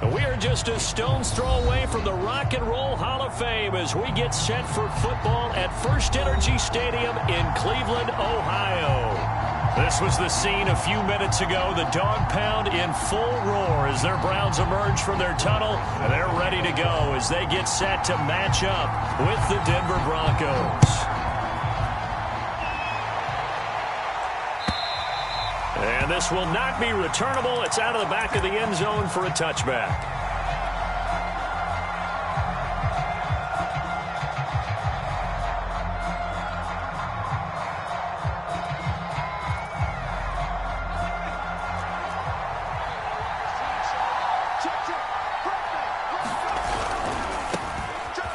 We are just a stone's throw away from the Rock and Roll Hall of Fame as we get set for football at First Energy Stadium in Cleveland, Ohio. This was the scene a few minutes ago. The dog pound in full roar as their Browns emerge from their tunnel, and they're ready to go as they get set to match up with the Denver Broncos. And this will not be returnable. It's out of the back of the end zone for a touchback.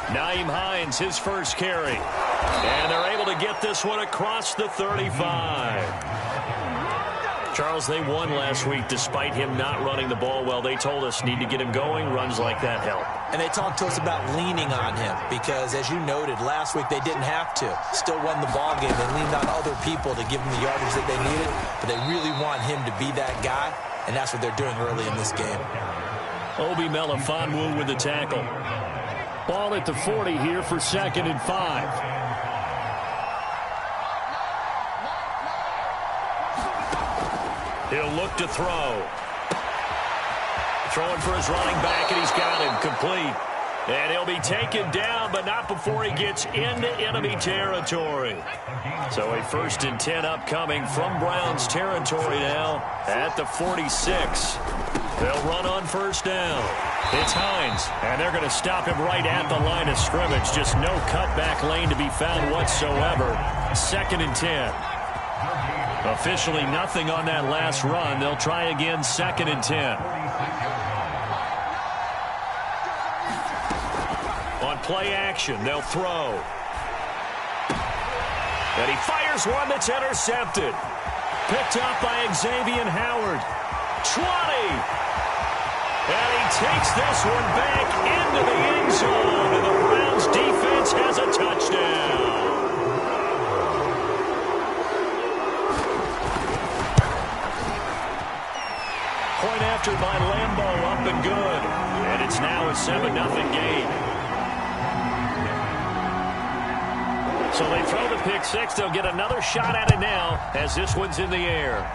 Nyheim Hines, his first carry. And they're able to get this one across the 35. Charles, they won last week despite him not running the ball well. They told us need to get him going. Runs like that help. And they talked to us about leaning on him because, as you noted, last week they didn't have to. Still won the ball game. They leaned on other people to give them the yardage that they needed, but they really want him to be that guy, and that's what they're doing early in this game. Obi Melifonwu with the tackle. Ball at the 40 here for 2nd and 5. He'll look to throw. Throwing for his running back, and he's got him complete. And he'll be taken down, but not before he gets into enemy territory. So a 1st and 10 upcoming from Browns territory now at the 46. They'll run on 1st down. It's Hines, and they're going to stop him right at the line of scrimmage. Just no cutback lane to be found whatsoever. 2nd and 10. Officially nothing on that last run. They'll try again, 2nd and 10. On play action, they'll throw. And he fires one that's intercepted. Picked up by Xavier Howard. 20. And he takes this one back into the end zone. And the Browns defense has a touchdown. Point after by Lambeau, up and good. And it's now a 7-0 game. So they throw the pick six. They'll get another shot at it now as this one's in the air.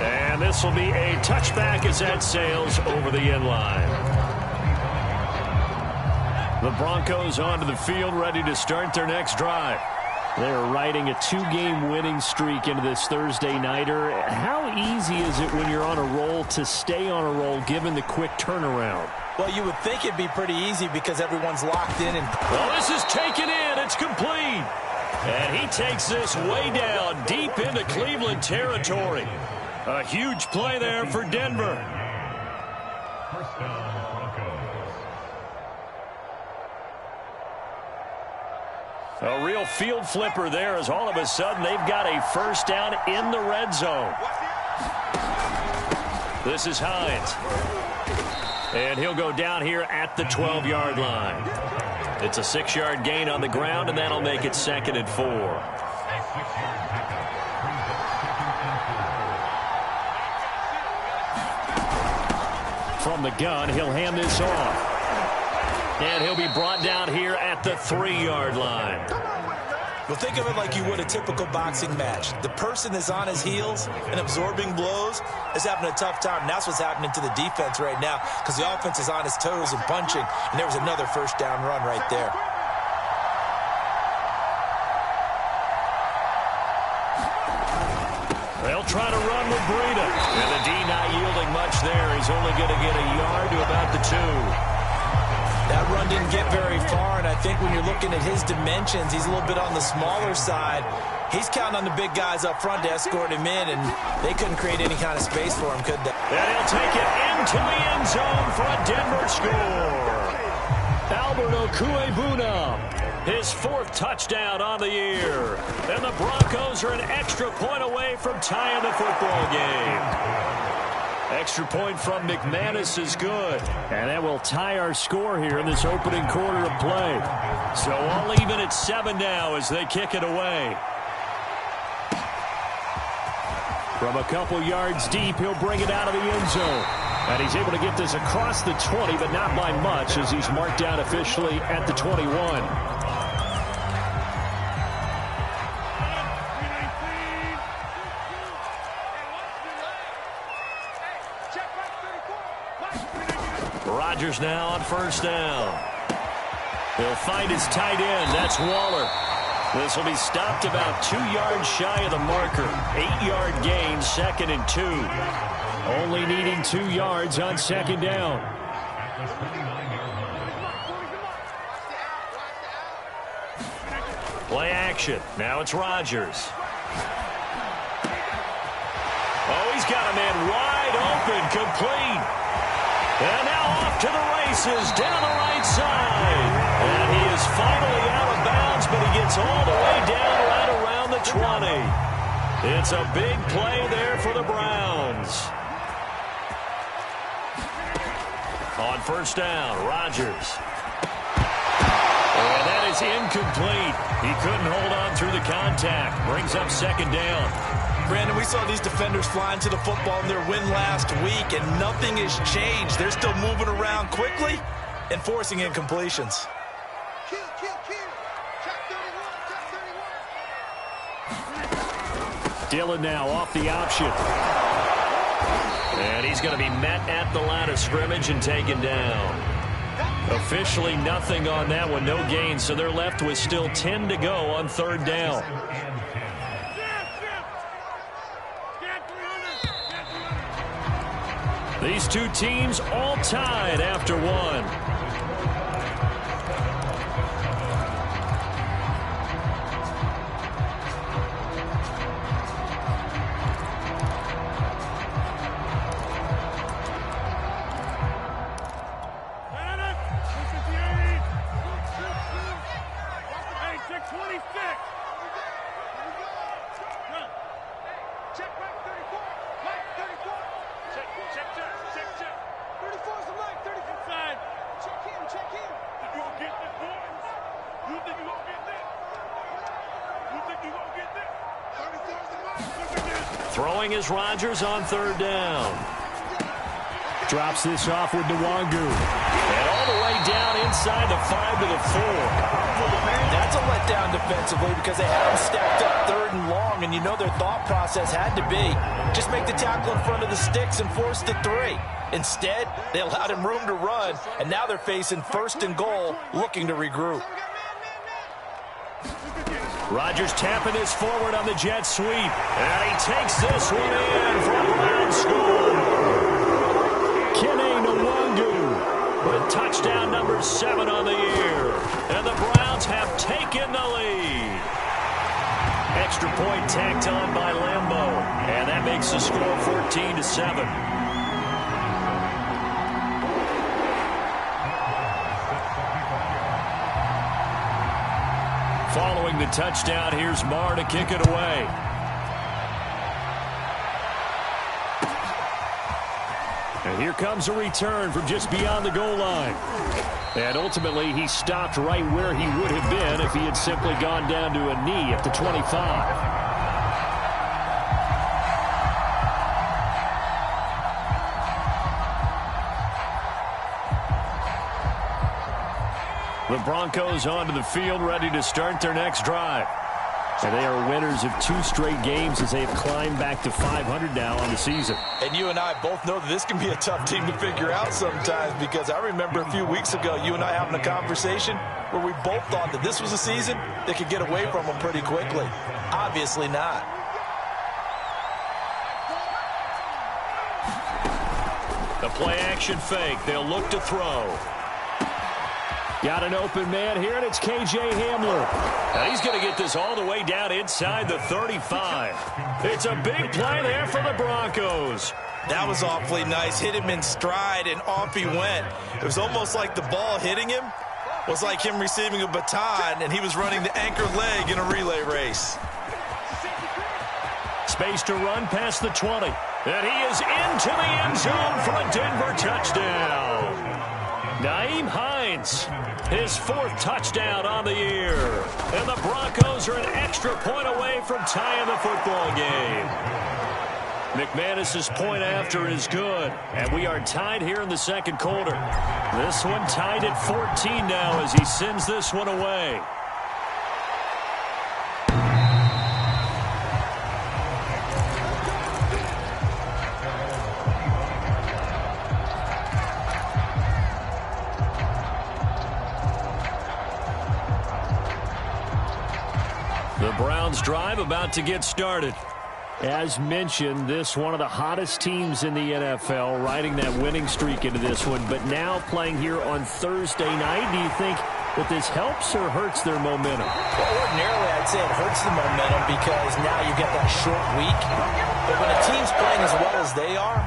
And this will be a touchback as that sails over the end line. The Broncos onto the field, ready to start their next drive. They're riding a 2-game winning streak into this Thursday nighter. How easy is it when you're on a roll to stay on a roll given the quick turnaround? Well, you would think it'd be pretty easy because everyone's locked in. Well, this is taken in. It's complete. And he takes this way down deep into Cleveland territory. A huge play there for Denver. First down, Broncos. A real field flipper there as all of a sudden they've got a 1st down in the red zone. This is Hines. And he'll go down here at the 12-yard line. It's a 6-yard gain on the ground, and that'll make it 2nd and 4. From the gun, he'll hand this off. And he'll be brought down here at the 3-yard line. Well, think of it like you would a typical boxing match. The person is on his heels and absorbing blows is having a tough time. And that's what's happening to the defense right now because the offense is on his toes and punching. And there was another 1st down run right there. They'll try to run with Breida. And the D not yielding much there. He's only going to get a yard to about the 2. That run didn't get very far, and I think when you're looking at his dimensions, he's a little bit on the smaller side. He's counting on the big guys up front to escort him in, and they couldn't create any kind of space for him, could they? And he'll take it into the end zone for a Denver score. Albert Okwuegbunam, his 4th touchdown on the year. And the Broncos are an extra point away from tying the football game. Extra point from McManus is good. And that will tie our score here in this opening quarter of play. So all even at 7 now as they kick it away. From a couple yards deep, he'll bring it out of the end zone. And he's able to get this across the 20, but not by much, as he's marked down officially at the 21. Rodgers now on first down. He'll find his tight end. That's Waller. This will be stopped about 2 yards shy of the marker. 8-yard gain, 2nd and 2. Only needing 2 yards on 2nd down. Play action. Now it's Rodgers. Oh, he's got a man wide open, complete. And now off to the races down the right side. And he is finally out of bounds, but he gets all the way down right around the 20. It's a big play there for the Browns. On first down, Rodgers. And that is incomplete. He couldn't hold on through the contact. Brings up 2nd down. Brandon, we saw these defenders flying to the football in their win last week, and nothing has changed. They're still moving around quickly and forcing incompletions. Dillon now off the option. And he's going to be met at the line of scrimmage and taken down. Officially nothing on that one, no gain, so they're left with still 10 to go on 3rd down. These two teams all tied after one. Throwing is Rodgers on 3rd down. Drops this off with Nwangu. And all the way down inside the 5 to the 4. That's a letdown defensively because they had him stacked up 3rd and long, and you know their thought process had to be just make the tackle in front of the sticks and force the 3. Instead, they allowed him room to run, and now they're facing 1st and goal, looking to regroup. Rodgers tapping this forward on the jet sweep. And he takes this one in for a Brown score. Kene Nwangu with touchdown number 7 on the year. And the Browns have taken the lead. Extra point tacked on by Lambeau. And that makes the score 14-7. Following the touchdown, here's Marr to kick it away. And here comes a return from just beyond the goal line. And ultimately, he stopped right where he would have been if he had simply gone down to a knee at the 25. The Broncos onto the field, ready to start their next drive. And they are winners of 2 straight games as they have climbed back to 500 now on the season. And you and I both know that this can be a tough team to figure out sometimes, because I remember a few weeks ago you and I having a conversation where we both thought that this was a season that could get away from them pretty quickly. Obviously not. The play action fake. They'll look to throw. Got an open man here, and it's K.J. Hamler. Now he's going to get this all the way down inside the 35. It's a big play there for the Broncos. That was awfully nice. Hit him in stride, and off he went. It was almost like the ball hitting him was like him receiving a baton, and he was running the anchor leg in a relay race. Space to run past the 20. And he is into the end zone for a Denver touchdown. Nyheim Hines, his 4th touchdown on the year. And the Broncos are an extra point away from tying the football game. McManus's point after is good, and we are tied here in the second quarter. This one tied at 14 now as he sends this one away. The Browns drive about to get started. As mentioned, this one of the hottest teams in the NFL, riding that winning streak into this one, but now playing here on Thursday night. Do you think that this helps or hurts their momentum? Well, ordinarily, I'd say it hurts the momentum because now you get that short week. But when a team's playing as well as they are,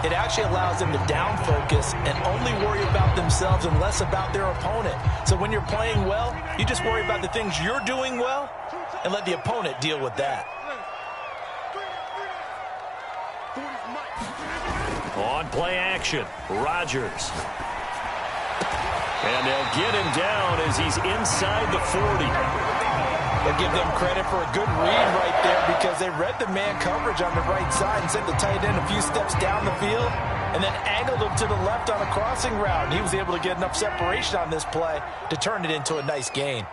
it actually allows them to down focus and only worry about themselves and less about their opponent. So when you're playing well, you just worry about the things you're doing well and let the opponent deal with that. On play action, Rodgers. And they'll get him down as he's inside the 40. They'll give them credit for a good read right there because they read the man coverage on the right side and sent the tight end a few steps down the field and then angled him to the left on a crossing route. He was able to get enough separation on this play to turn it into a nice gain.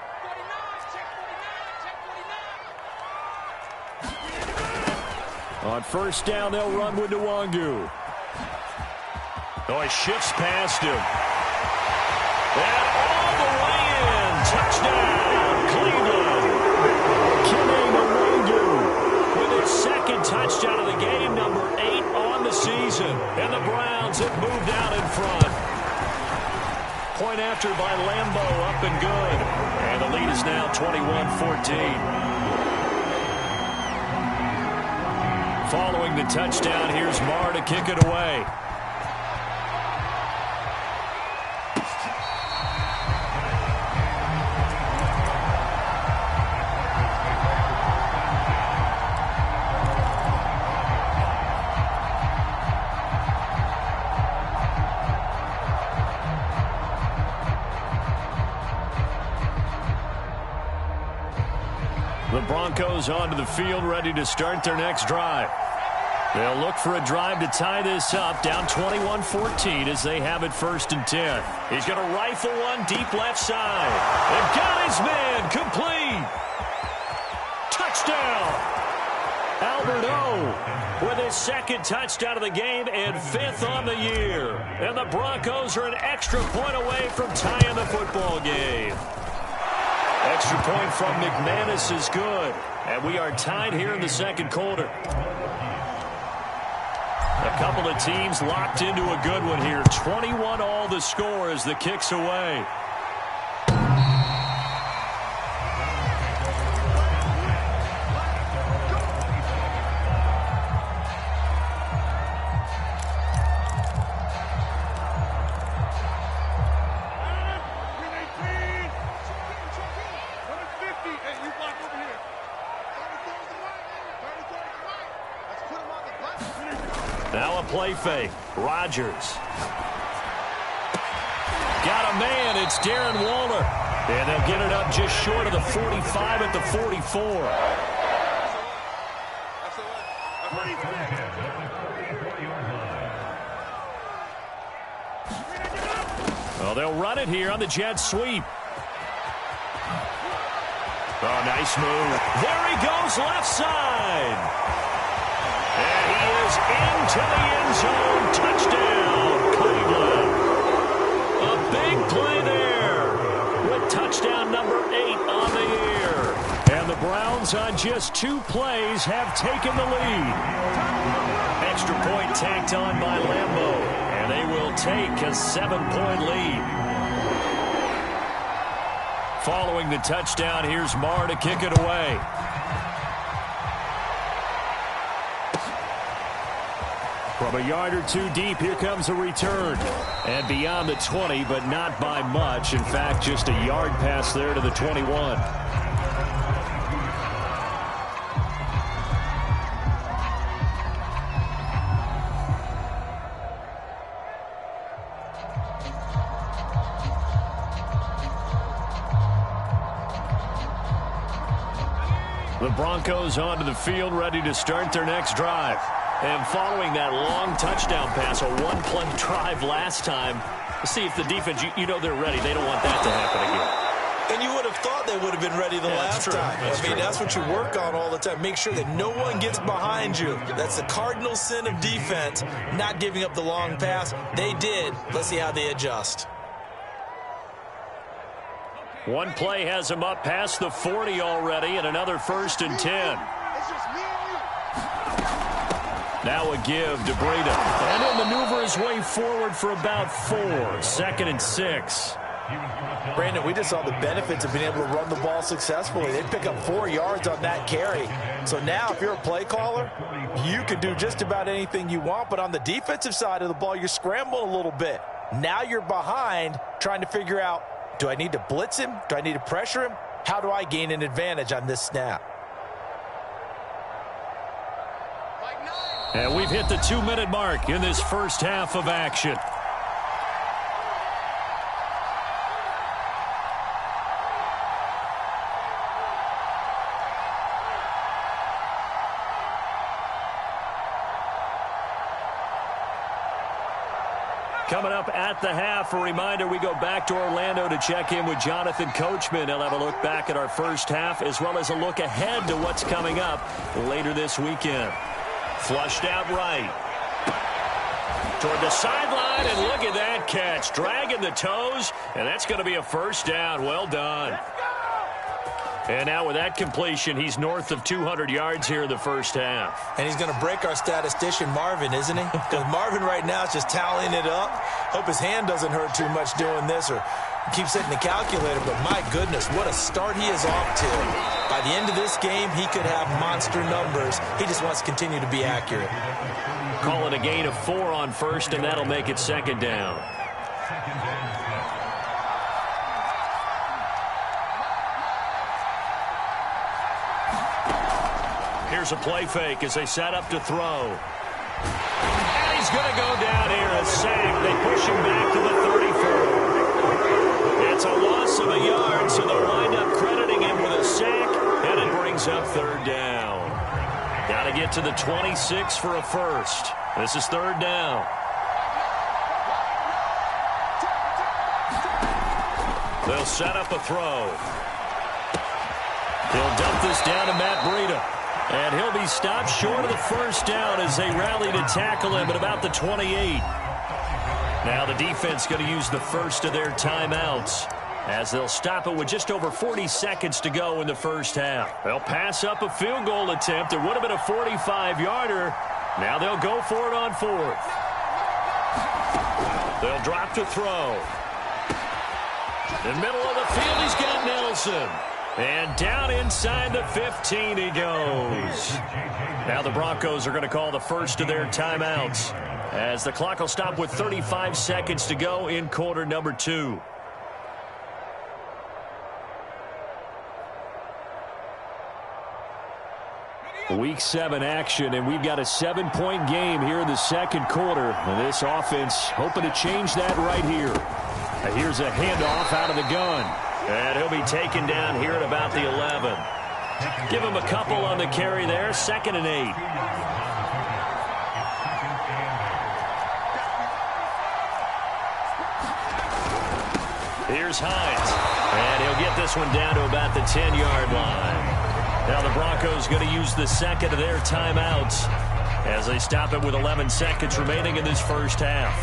On first down, they'll run with Nwangu. Oh, he shifts past him. And all the way in. Touchdown, Cleveland. Kene Nwangu with his second touchdown of the game, number 8 on the season. And the Browns have moved out in front. Point after by Lambo, up and good. And the lead is now 21-14. Following the touchdown, here's Marr to kick it away. The Broncos onto the field, ready to start their next drive. They'll look for a drive to tie this up, down 21-14 as they have it first and 10. He's going to rifle one deep left side. And got his man, complete. Touchdown. Albert O with his second touchdown of the game and 5th on the year. And the Broncos are an extra point away from tying the football game. Extra point from McManus is good. And we are tied here in the second quarter. A couple of teams locked into a good one here. 21 all the score as the kick's away. Now a play fake. Rodgers. Got a man. It's Darren Waller. And they'll get it up just short of the 45 at the 44. Well, they'll run it here on the jet sweep. Oh, nice move. There he goes left side. And he is into the end zone. Touchdown, Cleveland. A big play there with touchdown number 8 on the year. And the Browns on just 2 plays have taken the lead. Extra point tacked on by Lambo. And they will take a 7-point lead. Following the touchdown, here's Marr to kick it away. From a yard or 2 deep, here comes a return. And beyond the 20, but not by much. In fact, just a yard pass there to the 21. The Broncos onto the field, ready to start their next drive. And following that long touchdown pass, a one-play drive last time, see if the defense, you know they're ready. They don't want that to happen again. And you would have thought they would have been ready the last time. That's what you work on all the time. Make sure that no one gets behind you. That's the cardinal sin of defense, not giving up the long pass. They did. Let's see how they adjust. One play has him up past the 40 already, and another 1st and 10. Now a give to Breida. And he'll maneuver his way forward for about 4. 2nd and 6. Brandon, we just saw the benefits of being able to run the ball successfully. They pick up 4 yards on that carry. So now if you're a play caller, you can do just about anything you want. But on the defensive side of the ball, you're scrambling a little bit. Now you're behind trying to figure out, do I need to blitz him? Do I need to pressure him? How do I gain an advantage on this snap? And we've hit the 2-minute mark in this first half of action. Coming up at the half, a reminder, we go back to Orlando to check in with Jonathan Coachman. He'll have a look back at our first half as well as a look ahead to what's coming up later this weekend. Flushed out right. Toward the sideline, and look at that catch. Dragging the toes, and that's going to be a first down. Well done. And now with that completion, he's north of 200 yards here in the first half. And he's going to break our statistician, Marvin, isn't he? Because Marvin right now is just tallying it up. Hope his hand doesn't hurt too much doing this or keeps hitting the calculator. But my goodness, what a start he is off to. By the end of this game, he could have monster numbers. He just wants to continue to be accurate. Call it a gain of 4 on first, and that'll make it 2nd down. Here's a play fake as they set up to throw. And he's going to go down here, a sack. They push him back to the 34. It's a loss of a yard, so they'll wind up crediting him with a sack, and it brings up 3rd down. Got to get to the 26 for a first. This is 3rd down. They'll set up a throw. He'll dump this down to Matt Breida. And he'll be stopped short of the first down as they rally to tackle him at about the 28. Now the defense going to use the first of their timeouts as they'll stop it with just over 40 seconds to go in the first half. They'll pass up a field goal attempt. It would have been a 45-yarder. Now they'll go for it on 4th. They'll drop to throw. In the middle of the field, he's got Nelson. And down inside the 15 he goes. Now the Broncos are going to call the first of their timeouts as the clock will stop with 35 seconds to go in quarter number 2. Week 7 action, and we've got a 7-point game here in the second quarter. And this offense hoping to change that right here. Here's a handoff out of the gun. And he'll be taken down here at about the 11. Give him a couple on the carry there. 2nd and 8. Here's Hines. And he'll get this one down to about the 10-yard line. Now the Broncos going to use the second of their timeouts as they stop it with 11 seconds remaining in this first half.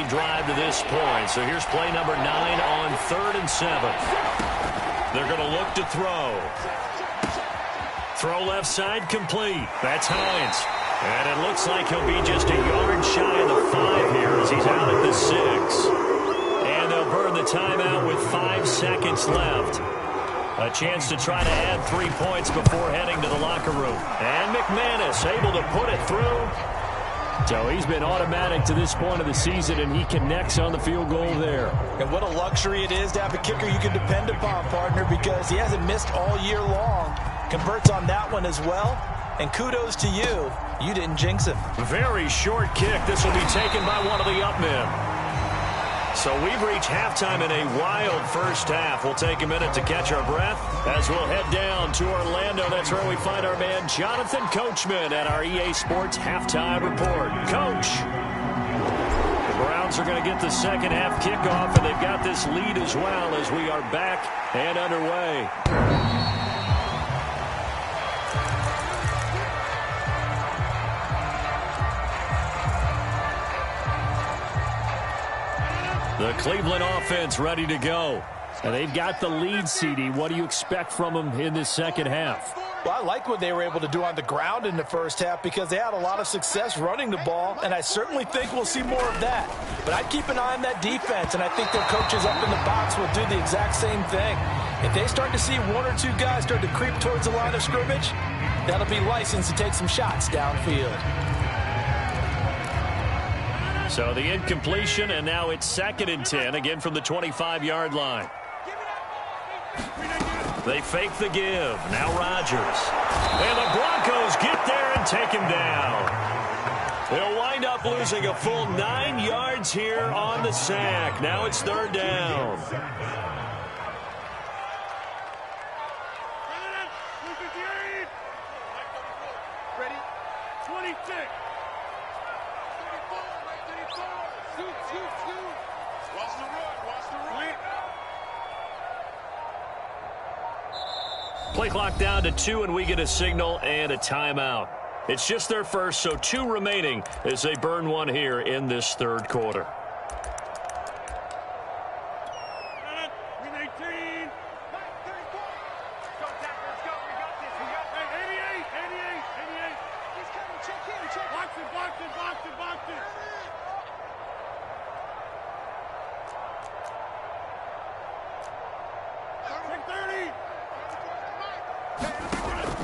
Drive to this point. So here's play number 9 on 3rd and 7. They're going to look to throw. Throw left side complete. That's Hines. And it looks like he'll be just a yard shy of the 5 here as he's out at the 6. And they'll burn the timeout with 5 seconds left. A chance to try to add 3 points before heading to the locker room. And McManus able to put it through. So he's been automatic to this point of the season, and he connects on the field goal there. And what a luxury it is to have a kicker you can depend upon, partner, because he hasn't missed all year long. Converts on that one as well. And kudos to you. You didn't jinx him. Very short kick. This will be taken by one of the up men. So we've reached halftime in a wild first half. We'll take a minute to catch our breath as we'll head down to Orlando. That's where we find our man Jonathan Coachman at our EA Sports Halftime Report. Coach, the Browns are going to get the second half kickoff, and they've got this lead as well as we are back and underway. The Cleveland offense ready to go. And they've got the lead, CD. What do you expect from them in this second half? Well, I like what they were able to do on the ground in the first half because they had a lot of success running the ball, and I certainly think we'll see more of that. But I'd keep an eye on that defense, and I think their coaches up in the box will do the exact same thing. If they start to see one or two guys start to creep towards the line of scrimmage, that'll be licensed to take some shots downfield. So the incompletion, and now it's 2nd and 10, again from the 25-yard line. They fake the give. Now Rodgers. And the Broncos get there and take him down. They'll wind up losing a full 9 yards here on the sack. Now it's 3rd down. Ready? 26. Watch the run. Play clock down to 2, and we get a signal and a timeout. It's just their first, so 2 remaining as they burn one here in this 3rd quarter.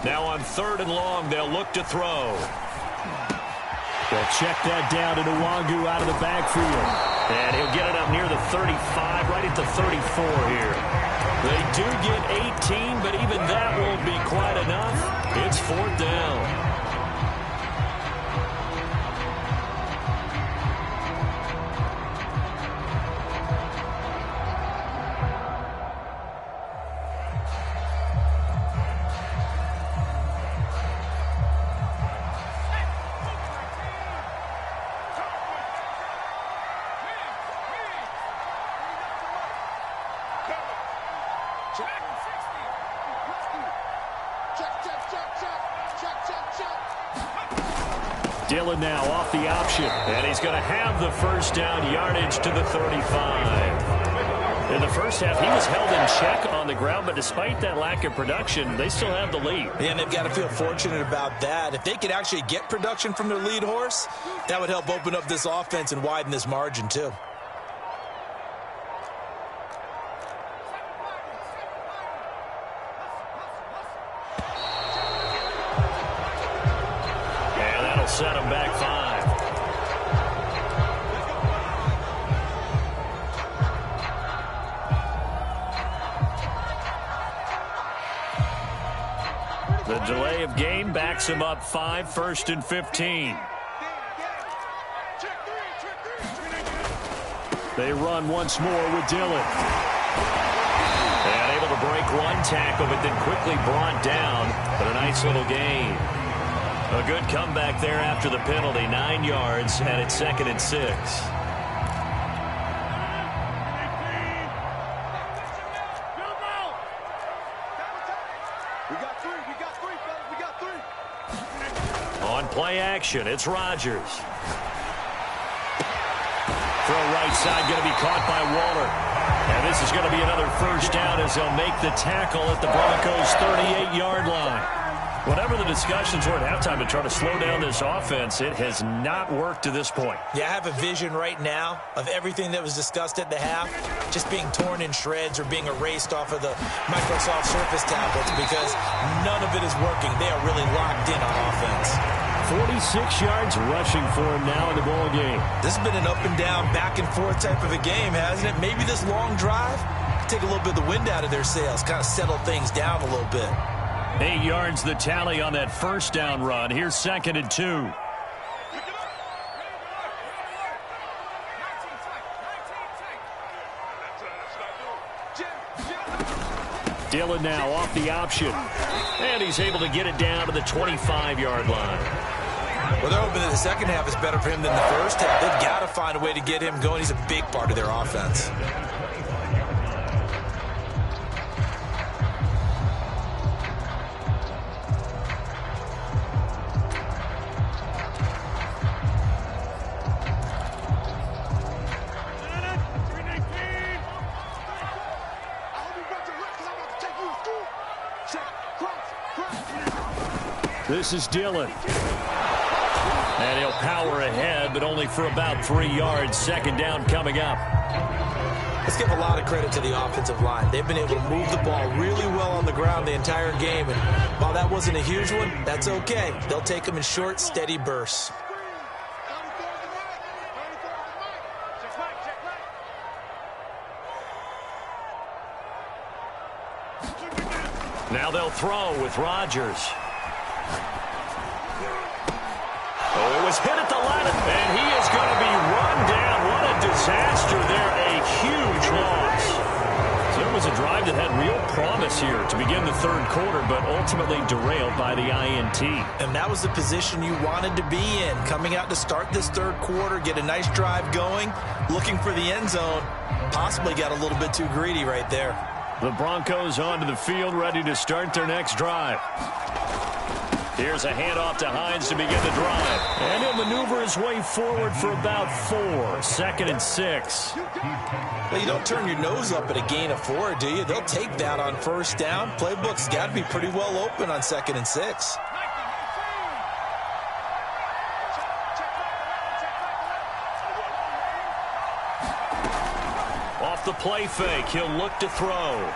Now on 3rd and long, they'll look to throw. They'll check that down to Nwangu out of the backfield. And he'll get it up near the 35, right at the 34 here. They do get 18, but even that won't be quite enough. It's 4th down. Dillon now off the option, and he's going to have the first down yardage to the 35. In the first half, he was held in check on the ground, but despite that lack of production, they still have the lead. Yeah, and they've got to feel fortunate about that. If they could actually get production from their lead horse, that would help open up this offense and widen this margin too. Set him back 5. The delay of game backs him up 5, 1st and 15. They run once more with Dillon. And able to break one tackle, but then quickly brought down. But a nice little gain. A good comeback there after the penalty. 9 yards, and it's 2nd and 6. On play action, it's Rodgers. Throw right side, going to be caught by Waller. And this is going to be another first down as they'll make the tackle at the Broncos' 38-yard line. Whatever the discussions were at halftime to try to slow down this offense, it has not worked to this point. Yeah, I have a vision right now of everything that was discussed at the half just being torn in shreds or being erased off of the Microsoft Surface tablets because none of it is working. They are really locked in on offense. 46 yards rushing for him now in the ball game. This has been an up and down, back and forth type of a game, hasn't it? Maybe this long drive could take a little bit of the wind out of their sails, kind of settle things down a little bit. 8 yards the tally on that first down run. Here's 2nd and 2. Dillon now off the option. And he's able to get it down to the 25-yard line. Well, they're hoping that the second half is better for him than the first half. They've got to find a way to get him going. He's a big part of their offense. This is Dillon. And he'll power ahead, but only for about 3 yards. 2nd down coming up. Let's give a lot of credit to the offensive line. They've been able to move the ball really well on the ground the entire game. And while that wasn't a huge one, that's okay. They'll take them in short, steady bursts. Now they'll throw with Rodgers. Oh, it was hit at the line, and he is going to be run down. What a disaster there. A huge loss. So it was a drive that had real promise here to begin the third quarter, but ultimately derailed by the INT. And that was the position you wanted to be in. Coming out to start this third quarter, get a nice drive going, looking for the end zone. Possibly got a little bit too greedy right there. The Broncos onto the field, ready to start their next drive. Here's a handoff to Hines to begin the drive. And he'll maneuver his way forward for about 4. 2nd and 6. Well, you don't turn your nose up at a gain of 4, do you? They'll take that on first down. Playbook's got to be pretty well open on 2nd and 6. Off the play fake, he'll look to throw.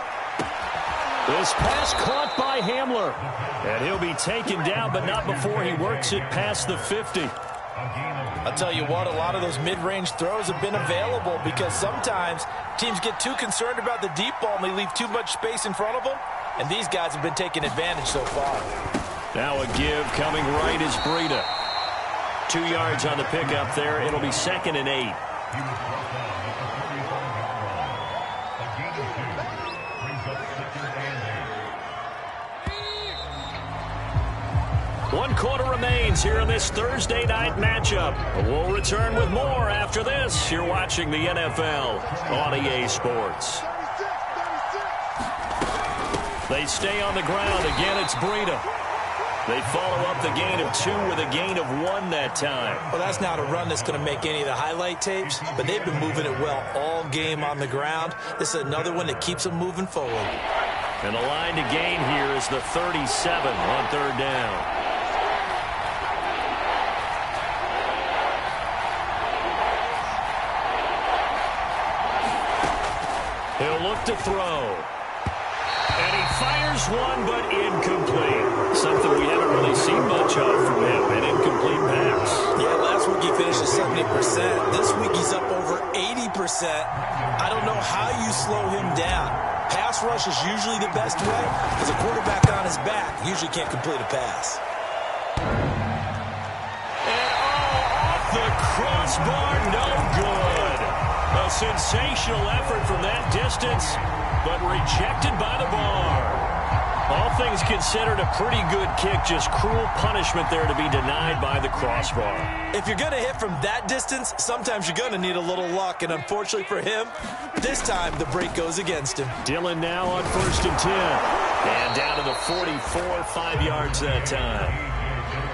This pass caught by Hamler. And he'll be taken down, but not before he works it past the 50. I'll tell you what, a lot of those mid-range throws have been available because sometimes teams get too concerned about the deep ball and they leave too much space in front of them. And these guys have been taking advantage so far. Now a give coming right is Breida. 2 yards on the pickup there. It'll be 2nd and 8. One quarter remains here in this Thursday night matchup. We'll return with more after this. You're watching the NFL on EA Sports. They stay on the ground. Again, it's Breida. They follow up the gain of 2 with a gain of 1 that time. Well, that's not a run that's going to make any of the highlight tapes, but they've been moving it well all game on the ground. This is another one that keeps them moving forward. And the line to gain here is the 37 on 3rd down. He'll look to throw. And he fires one, but incomplete. Something we haven't really seen much of from him, an incomplete pass. Yeah, last week he finished at 70%. This week he's up over 80%. I don't know how you slow him down. Pass rush is usually the best way, because a quarterback on his back usually can't complete a pass. And off the crossbar, no good. A sensational effort from that distance, but rejected by the bar. All things considered, a pretty good kick, just cruel punishment there to be denied by the crossbar. If you're going to hit from that distance, sometimes you're going to need a little luck, and unfortunately for him, this time the break goes against him. Dillon now on 1st and 10. And down to the 44, 5 yards that time.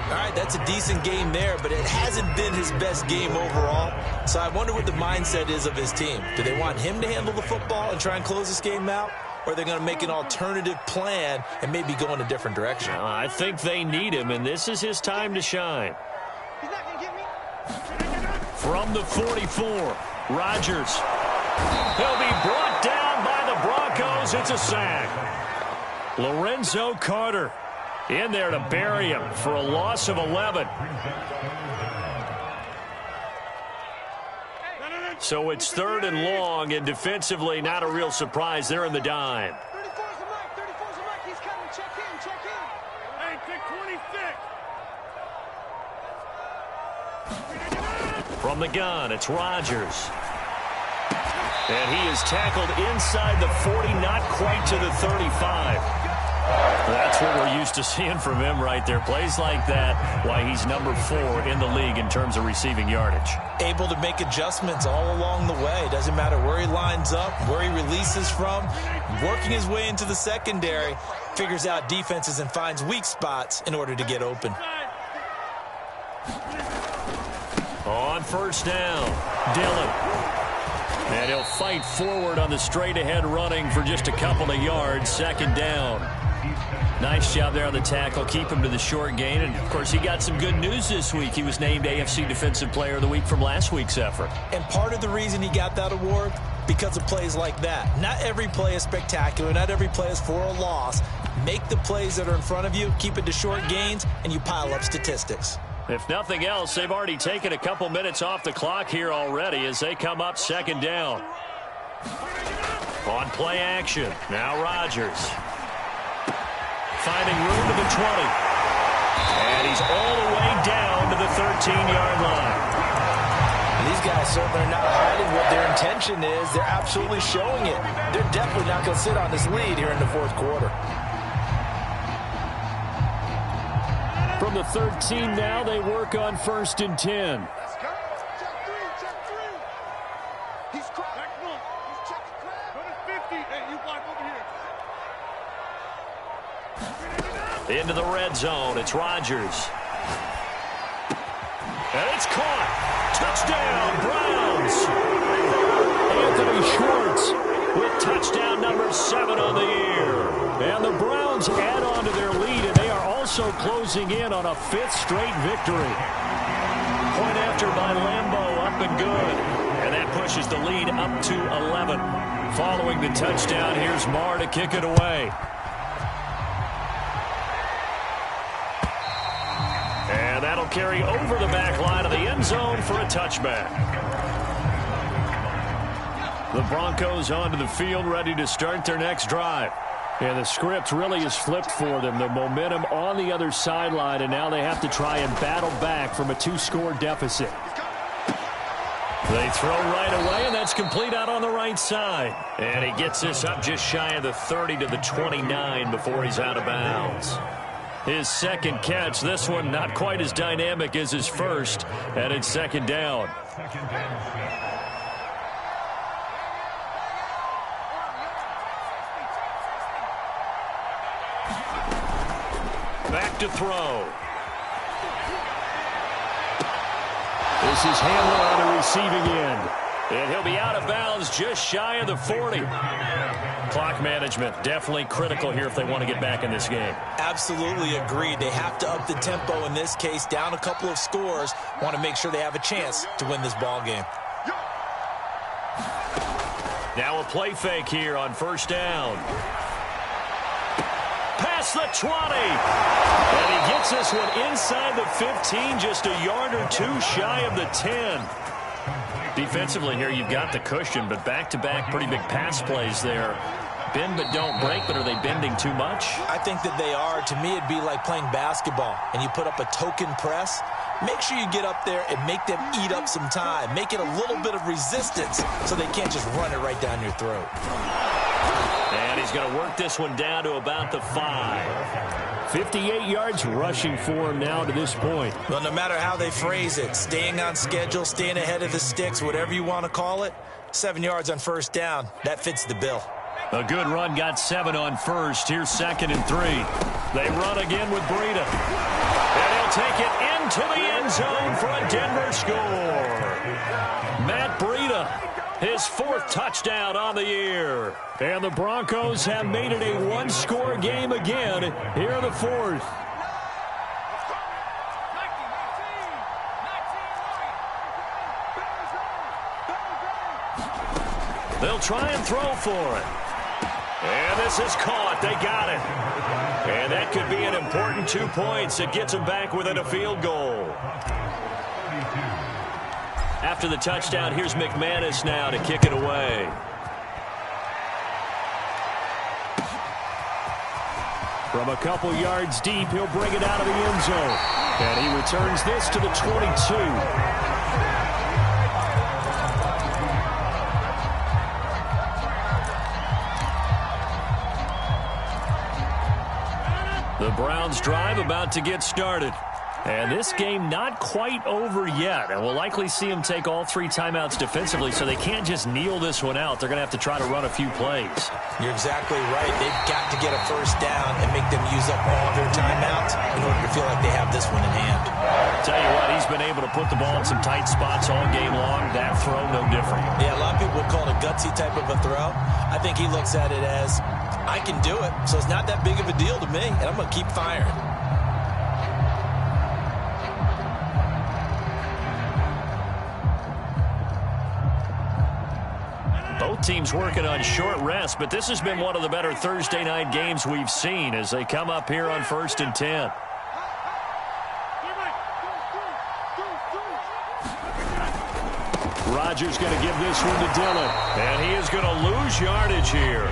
All right, that's a decent game there, but it hasn't been his best game overall. So I wonder what the mindset is of his team. Do they want him to handle the football and try and close this game out? Or are they going to make an alternative plan and maybe go in a different direction? I think they need him, and this is his time to shine. He's not going to get me. From the 44, Rodgers. He'll be brought down by the Broncos. It's a sack. Lorenzo Carter in there to bury him for a loss of 11. So it's 3rd and long, and defensively not a real surprise. They're in the dime. 34's the mic. 34's the mic. He's coming. Check in. Check in. From the gun, it's Rodgers. And he is tackled inside the 40, not quite to the 35. That's what we're used to seeing from him right there. Plays like that, why he's number 4 in the league in terms of receiving yardage. Able to make adjustments all along the way. Doesn't matter where he lines up, where he releases from. Working his way into the secondary, figures out defenses and finds weak spots in order to get open. On first down, Dillon. And he'll fight forward on the straight-ahead running for just a couple of yards. Second down. Nice job there on the tackle. Keep him to the short gain. And, of course, he got some good news this week. He was named AFC Defensive Player of the Week from last week's effort. And part of the reason he got that award, because of plays like that. Not every play is spectacular. Not every play is for a loss. Make the plays that are in front of you, keep it to short gains, and you pile up statistics. If nothing else, they've already taken a couple minutes off the clock here already as they come up second down. On play action, now Rodgers. Finding room to the 20. And he's all the way down to the 13-yard line. These guys certainly are not hiding what their intention is. They're absolutely showing it. They're definitely not going to sit on this lead here in the fourth quarter. From the 13 now, they work on first and 10. Let's go. Check 3. He's cracked. He's checking crack. Go to 50. Hey, you block over here. Into the red zone. It's Rodgers. And it's caught. Touchdown, Browns. Anthony Schwartz with touchdown number 7 on the year. And the Browns add on to their lead, and they are also closing in on a 5th straight victory. Point after by Lambeau, up and good. And that pushes the lead up to 11. Following the touchdown, here's Marr to kick it away. And that'll carry over the back line of the end zone for a touchback. The Broncos onto the field, ready to start their next drive. And the script really is flipped for them. The momentum on the other sideline, and now they have to try and battle back from a 2-score deficit. They throw right away, and that's complete out on the right side. And he gets this up just shy of the 30 to the 29 before he's out of bounds. His second catch, this one not quite as dynamic as his first, and it's second down. Back to throw. This is Handler on the receiving end. And he'll be out of bounds just shy of the 40. Clock management definitely critical here if they want to get back in this game. Absolutely agreed. They have to up the tempo in this case, down a couple of scores. Want to make sure they have a chance to win this ball game. Now a play fake here on first down. Past the 20. And he gets this one inside the 15, just a yard or two shy of the 10. Defensively here, you've got the cushion, but back-to-back pretty big pass plays there. Bend but don't break, but are they bending too much? I think that they are. To me, it'd be like playing basketball, and you put up a token press. Make sure you get up there and make them eat up some time. Make it a little bit of resistance so they can't just run it right down your throat. And he's going to work this one down to about the 5. 58 yards rushing for him now to this point. Well, no matter how they phrase it, staying on schedule, staying ahead of the sticks, whatever you want to call it, 7 yards on first down, that fits the bill. A good run got 7 on first. Here's second and 3. They run again with Breida. And he'll take it into the end zone for a Denver score. Matt Breida, his 4th touchdown on the year. And the Broncos have made it a one-score game again here in the 4th. They'll try and throw for it. And this is caught. They got it. And that could be an important 2 points. It gets them back within a field goal. After the touchdown, here's McManus now to kick it away. From a couple yards deep, he'll bring it out of the end zone. And he returns this to the 22. Browns drive about to get started. And this game not quite over yet. And we'll likely see them take all 3 timeouts defensively, so they can't just kneel this one out. They're going to have to try to run a few plays. You're exactly right. They've got to get a first down and make them use up all their timeouts in order to feel like they have this one in hand. Tell you what, he's been able to put the ball in some tight spots all game long. That throw, no different. Yeah, a lot of people would call it a gutsy type of a throw. I think he looks at it as, I can do it, so it's not that big of a deal to me, and I'm going to keep firing. Both teams working on short rest, but this has been one of the better Thursday night games we've seen as they come up here on 1st and 10. Rodgers going to give this one to Dillon, and he is going to lose yardage here.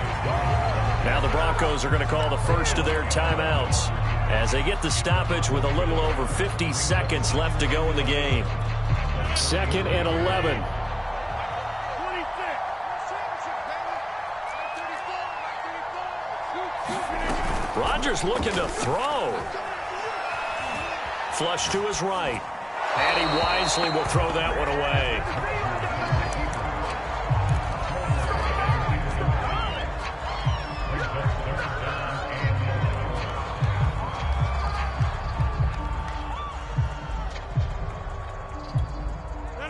Now the Broncos are going to call the first of their timeouts as they get the stoppage with a little over 50 seconds left to go in the game. 2nd and 11. Rodgers looking to throw. Flush to his right. And he wisely will throw that one away.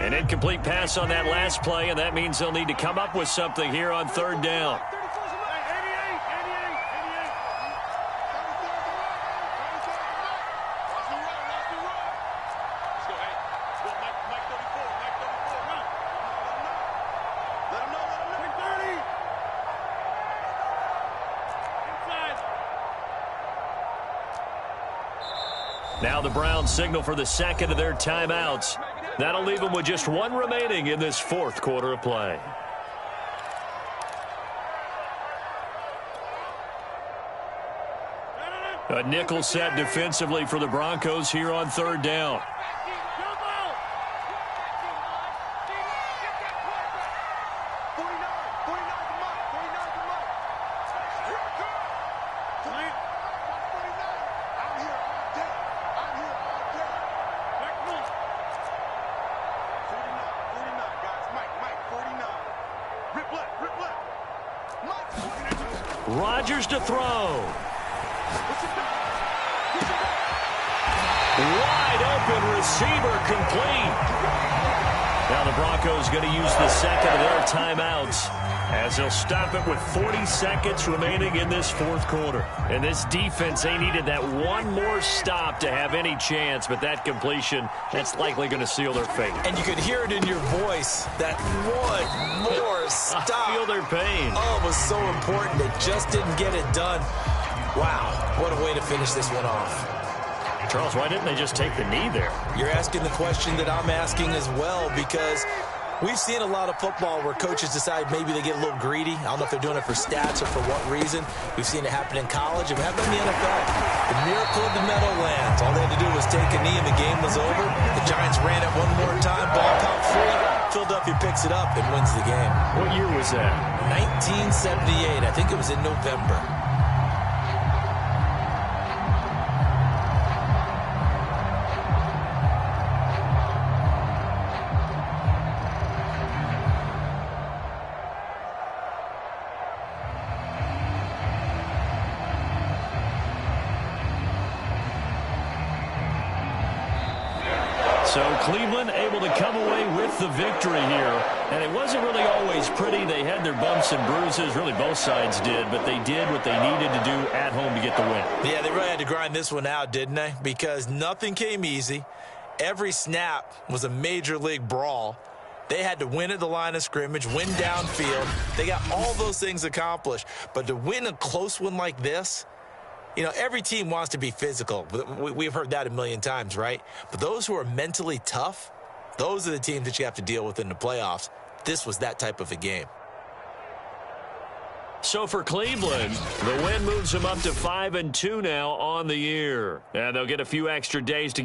An incomplete pass on that last play, and that means they'll need to come up with something here on 3rd down. Now the Browns signal for the 2nd of their timeouts. That'll leave them with just 1 remaining in this 4th quarter of play. A nickel set defensively for the Broncos here on 3rd down. Rodgers to throw. Wide open receiver complete. Now the Broncos going to use the 2nd of their timeouts as they'll stop it with 40 seconds remaining in this 4th quarter. And this defense, they needed that one more stop to have any chance, but that completion, that's likely going to seal their fate. And you could hear it in your voice, that one more stop. I feel their pain. Oh, it was so important. They just didn't get it done. Wow, what a way to finish this one off. Charles, why didn't they just take the knee there? You're asking the question that I'm asking as well, because we've seen a lot of football where coaches decide maybe they get a little greedy. I don't know if they're doing it for stats or for what reason. We've seen it happen in college, and we have it in the NFL. The miracle of the Meadowlands. All they had to do was take a knee, and the game was over. The Giants ran it one more time. Ball caught free. Philadelphia picks it up and wins the game. What year was that? 1978. I think it was in November. So Cleveland able to come away with the victory here. And it wasn't really always pretty. They had their bumps and bruises. Really, both sides did. But they did what they needed to do at home to get the win. Yeah, they really had to grind this one out, didn't they? Because nothing came easy. Every snap was a major league brawl. They had to win at the line of scrimmage, win downfield. They got all those things accomplished. But to win a close one like this, you know, every team wants to be physical. We've heard that a million times, right? But those who are mentally tough, those are the teams that you have to deal with in the playoffs. This was that type of a game. So for Cleveland, the win moves them up to 5-2 now on the year. And they'll get a few extra days to